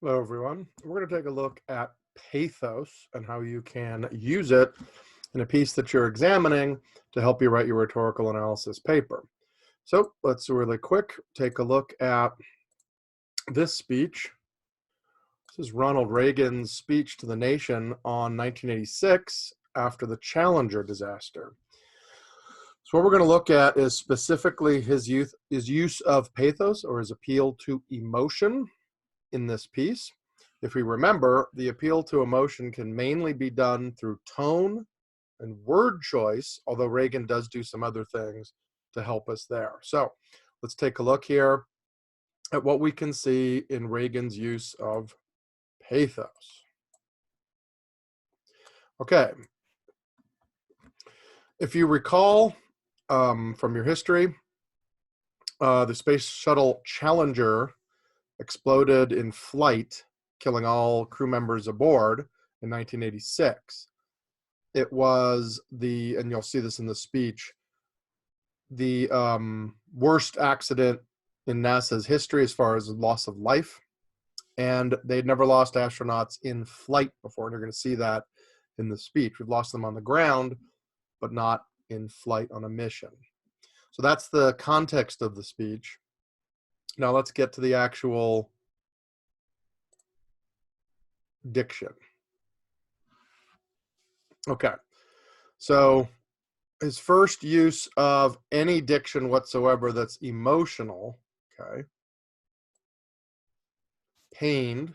Hello, everyone. We're going to take a look at pathos and how you can use it in a piece that you're examining to help you write your rhetorical analysis paper. So let's really quick take a look at this speech. This is Ronald Reagan's speech to the nation on 1986 after the Challenger disaster. So what we're going to look at is specifically his use of pathos, or his appeal to emotion, in this piece. If we remember, the appeal to emotion can mainly be done through tone and word choice, although Reagan does do some other things to help us there. So let's take a look here at what we can see in Reagan's use of pathos. Okay, if you recall from your history, the space shuttle Challenger exploded in flight, killing all crew members aboard in 1986. It was and you'll see this in the speech, the worst accident in NASA's history as far as loss of life. And they'd never lost astronauts in flight before. And you're going to see that in the speech. We've lost them on the ground, but not in flight on a mission. So that's the context of the speech. Now let's get to the actual diction. Okay, so his first use of any diction whatsoever that's emotional, okay, pained,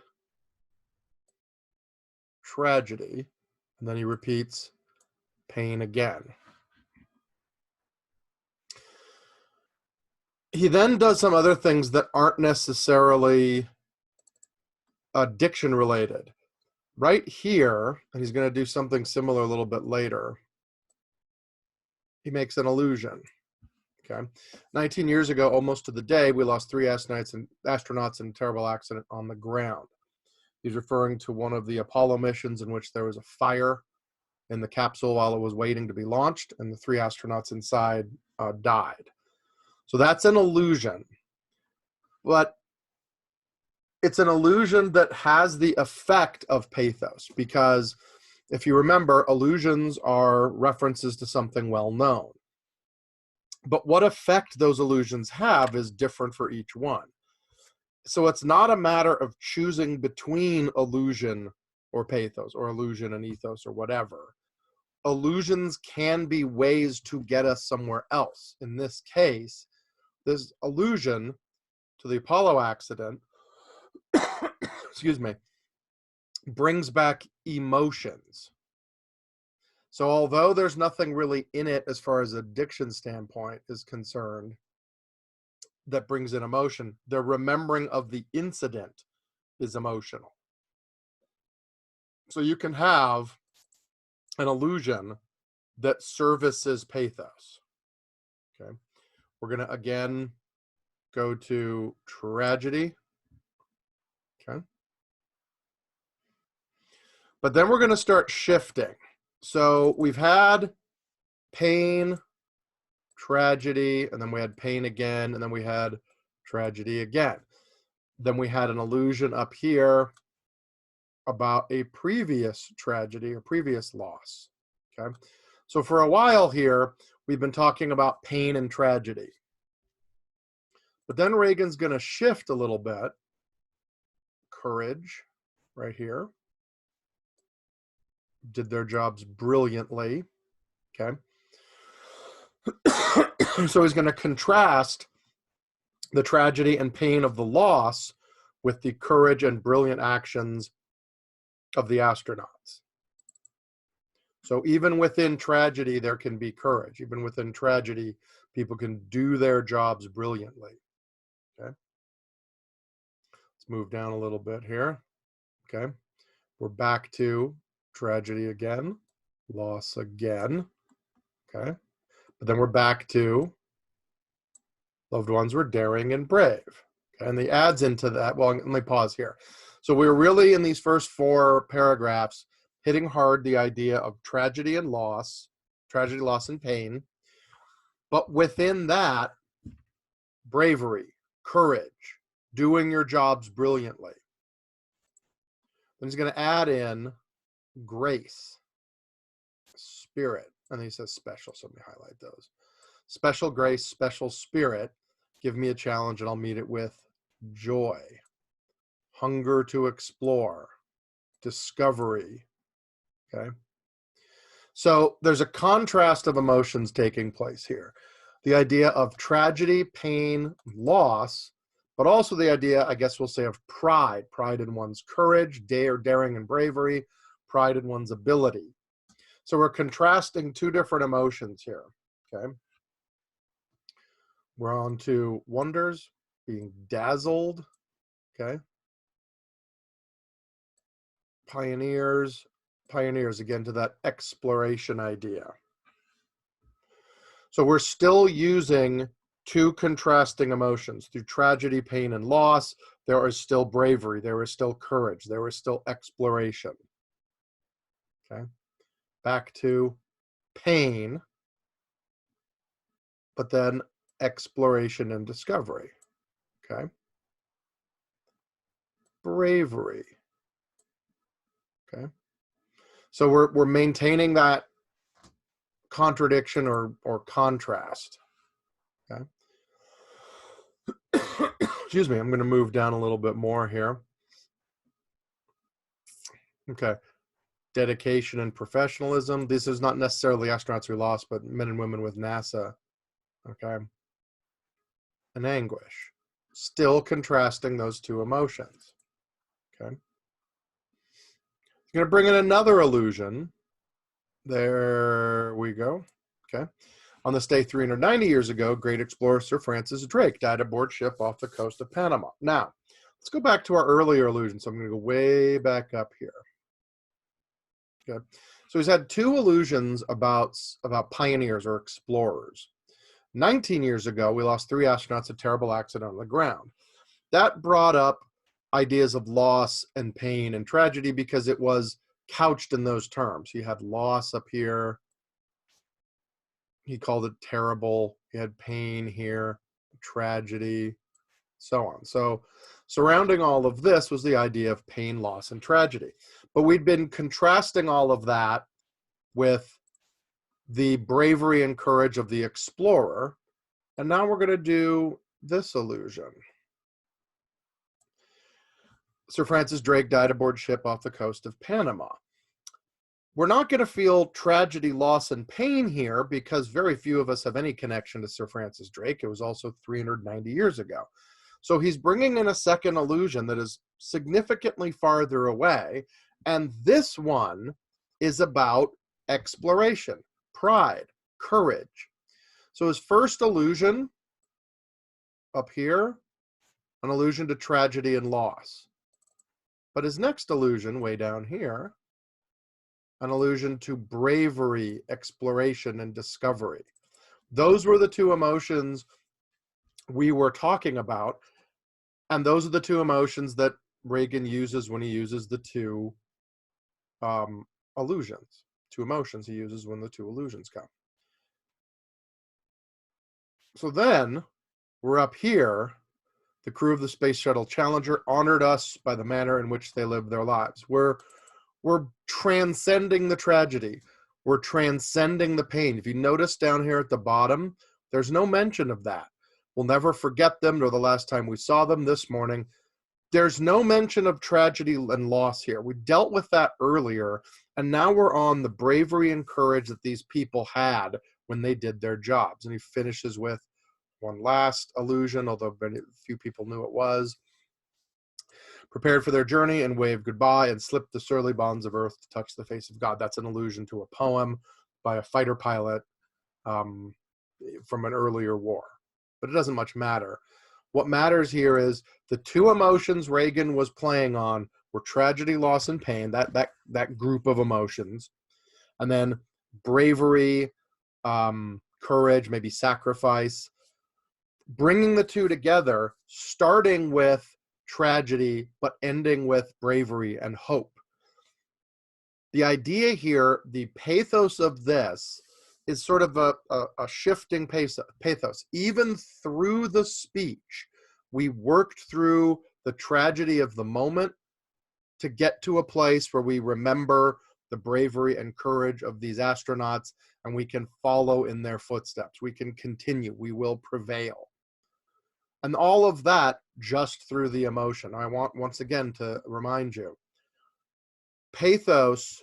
tragedy, and then he repeats pain again. He then does some other things that aren't necessarily diction related. Right here, and he's going to do something similar a little bit later, he makes an allusion. Okay, 19 years ago, almost to the day, we lost 3 astronauts in a terrible accident on the ground. He's referring to one of the Apollo missions in which there was a fire in the capsule while it was waiting to be launched, and the 3 astronauts inside died. So that's an allusion, but it's an allusion that has the effect of pathos, because if you remember, allusions are references to something well known. But what effect those allusions have is different for each one. So it's not a matter of choosing between allusion or pathos, or allusion and ethos, or whatever. Allusions can be ways to get us somewhere else. In this case, this allusion to the Apollo accident, excuse me, brings back emotions. So although there's nothing really in it as far as a diction standpoint is concerned that brings in emotion, the remembering of the incident is emotional. So you can have an allusion that services pathos. Okay, we're going to again go to tragedy. Okay, but then we're going to start shifting. So we've had pain, tragedy, and then we had pain again, and then we had tragedy again. Then we had an allusion up here about a previous tragedy or previous loss. Okay, so for a while here, we've been talking about pain and tragedy. But then Reagan's going to shift a little bit. Courage, right here. Did their jobs brilliantly. Okay. So he's going to contrast the tragedy and pain of the loss with the courage and brilliant actions of the astronauts. So even within tragedy, there can be courage. Even within tragedy, people can do their jobs brilliantly. Okay. Let's move down a little bit here. Okay. We're back to tragedy again, loss again. Okay. But then we're back to loved ones were daring and brave. Okay? And the adds into that, well, let me pause here. So we're really in these first 4 paragraphs hitting hard the idea of tragedy and loss, tragedy, loss, and pain. But within that, bravery, courage, doing your jobs brilliantly. Then he's going to add in grace, spirit, and then he says special, so let me highlight those. Special grace, special spirit, give me a challenge and I'll meet it with joy, hunger to explore, discovery, okay? So there's a contrast of emotions taking place here. The idea of tragedy, pain, loss, but also the idea, I guess we'll say, of pride in one's courage, daring and bravery, pride in one's ability. So we're contrasting two different emotions here, okay? We're on to wonders, being dazzled, okay? Pioneers, again, to that exploration idea. So we're still using two contrasting emotions. Through tragedy, pain, and loss, there is still bravery, there is still courage, there is still exploration. Okay, back to pain, but then exploration and discovery. Okay, bravery. Okay, so we're maintaining that contradiction or contrast. Okay. Excuse me, I'm going to move down a little bit more here. Okay. Dedication and professionalism. This is not necessarily astronauts who lost, but men and women with NASA. Okay. And anguish. Still contrasting those two emotions. Okay. You're going to bring in another illusion. There we go. Okay. On this day 390 years ago, great explorer Sir Francis Drake died aboard ship off the coast of Panama. Now, let's go back to our earlier illusion. So I'm going to go way back up here. Okay. So he's had two illusions about pioneers or explorers. 19 years ago, we lost 3 astronauts in a terrible accident on the ground. That brought up ideas of loss and pain and tragedy because it was couched in those terms. He had loss up here. He called it terrible. He had pain here, tragedy, so on. So surrounding all of this was the idea of pain, loss, and tragedy. But we'd been contrasting all of that with the bravery and courage of the explorer. And now we're going to do this illusion. Sir Francis Drake died aboard ship off the coast of Panama. We're not going to feel tragedy, loss, and pain here because very few of us have any connection to Sir Francis Drake. It was also 390 years ago. So he's bringing in a second illusion that is significantly farther away. And this one is about exploration, pride, courage. So his first illusion up here, an allusion to tragedy and loss. But his next illusion way down here, an allusion to bravery, exploration, and discovery. Those were the two emotions we were talking about. And those are the two emotions that Reagan uses when he uses the two illusions. Two emotions he uses when the two illusions come. So then we're up here. The crew of the Space Shuttle Challenger honored us by the manner in which they lived their lives. We're transcending the tragedy. We're transcending the pain. If you notice down here at the bottom, there's no mention of that. We'll never forget them, nor the last time we saw them this morning. There's no mention of tragedy and loss here. We dealt with that earlier, and now we're on the bravery and courage that these people had when they did their jobs. And he finishes with one last allusion, although very few people knew it was. Prepared for their journey and waved goodbye and slipped the surly bonds of earth to touch the face of God. That's an allusion to a poem by a fighter pilot from an earlier war. But it doesn't much matter. What matters here is the two emotions Reagan was playing on were tragedy, loss, and pain, that group of emotions. And then bravery, courage, maybe sacrifice. Bringing the two together, starting with tragedy, but ending with bravery and hope. The idea here, the pathos of this, is sort of a shifting pathos. Even through the speech, we worked through the tragedy of the moment to get to a place where we remember the bravery and courage of these astronauts, and we can follow in their footsteps. We can continue. We will prevail. And all of that just through the emotion. I want once again to remind you, pathos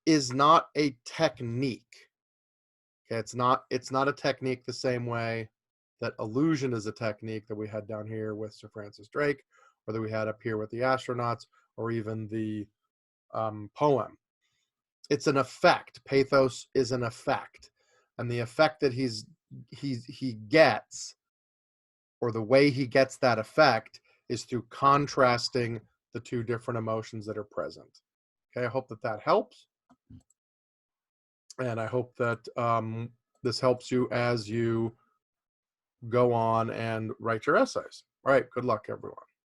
is not a technique. Okay, it's not a technique the same way that illusion is a technique that we had down here with Sir Francis Drake, or that we had up here with the astronauts, or even the poem. It's an effect. Pathos is an effect, and the effect that he gets, or the way he gets that effect, is through contrasting the two different emotions that are present. Okay, I hope that that helps, and I hope that this helps you as you go on and write your essays. All right, good luck, everyone.